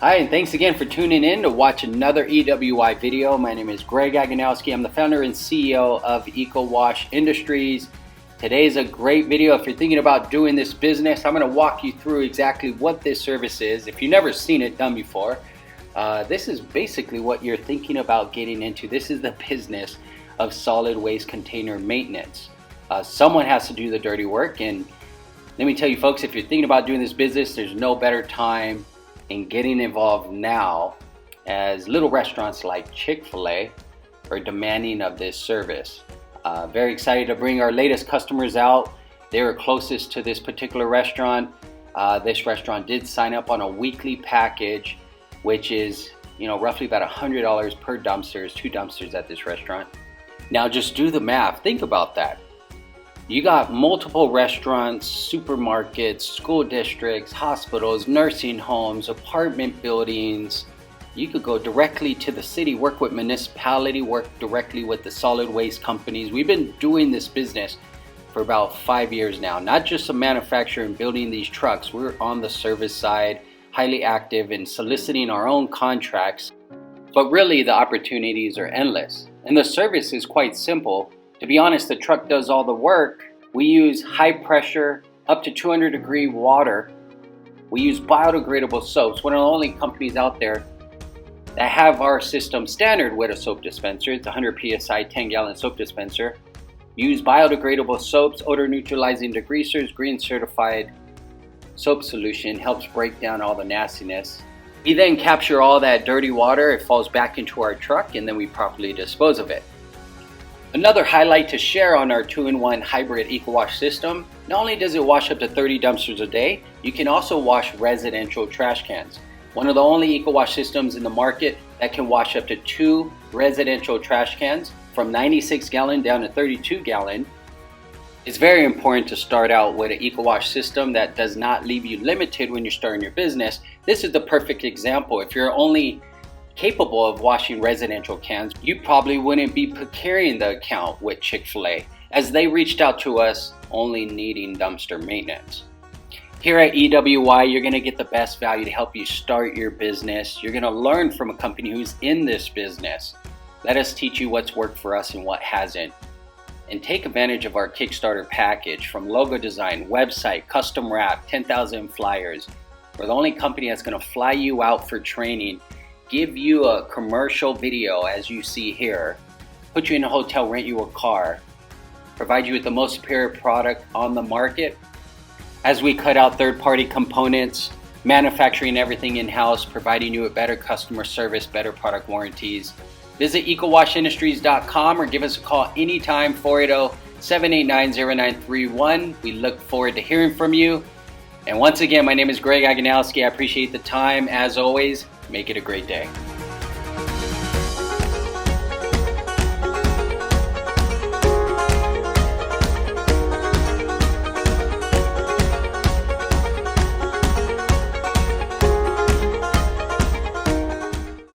Hi, and thanks again for tuning in to watch another EWI video. My name is Greg Aganowski. I'm the founder and CEO of Wash Industries. Today's a great video. If you're thinking about doing this business, I'm going to walk you through exactly what this service is. If you've never seen it done before, this is basically what you're thinking about getting into. This is the business of solid waste container maintenance. Someone has to do the dirty work, and let me tell you folks, if you're thinking about doing this business, there's no better time in getting involved now, as little restaurants like Chick-fil-A are demanding of this service. Very excited to bring our latest customers out. They were closest to this particular restaurant. This restaurant did sign up on a weekly package, which is roughly about $100 per dumpster. There's 2 dumpsters at this restaurant. Now just do the math. Think about that. You got multiple restaurants, supermarkets, school districts, hospitals, nursing homes, apartment buildings. You could go directly to the city, work with municipality, work directly with the solid waste companies. We've been doing this business for about 5 years now. Not just a manufacturer and building these trucks. We're on the service side, highly active in soliciting our own contracts. But really the opportunities are endless. And the service is quite simple. To be honest, the truck does all the work. We use high pressure, up to 200-degree water. We use biodegradable soaps. One of the only companies out there that have our system standard with a soap dispenser. It's 100 PSI 10-gallon soap dispenser. Use biodegradable soaps, odor neutralizing degreasers, green certified soap solution, helps break down all the nastiness. We then capture all that dirty water. It falls back into our truck, and then we properly dispose of it. Another highlight to share on our 2-in-1 hybrid EcoWash system, not only does it wash up to 30 dumpsters a day, you can also wash residential trash cans. One of the only EcoWash systems in the market that can wash up to 2 residential trash cans from 96 gallon down to 32 gallon. It's very important to start out with an EcoWash system that does not leave you limited when you're starting your business. This is the perfect example. If you're only capable of washing residential cans, you probably wouldn't be carrying the account with Chick-fil-A, as they reached out to us only needing dumpster maintenance. Here at EWI, you're going to get the best value to help you start your business. You're going to learn from a company who's in this business. Let us teach you what's worked for us and what hasn't. And take advantage of our Kickstarter package, from logo design, website, custom wrap, 10,000 flyers. We're the only company that's going to fly you out for training, give you a commercial video as you see here, put you in a hotel, rent you a car, provide you with the most superior product on the market as we cut out third-party components, manufacturing everything in-house, providing you with better customer service, better product warranties. Visit ecowashindustries.com or give us a call anytime, 480-789-0931. We look forward to hearing from you. And once again, my name is Greg Aganowski. I appreciate the time. As always, make it a great day.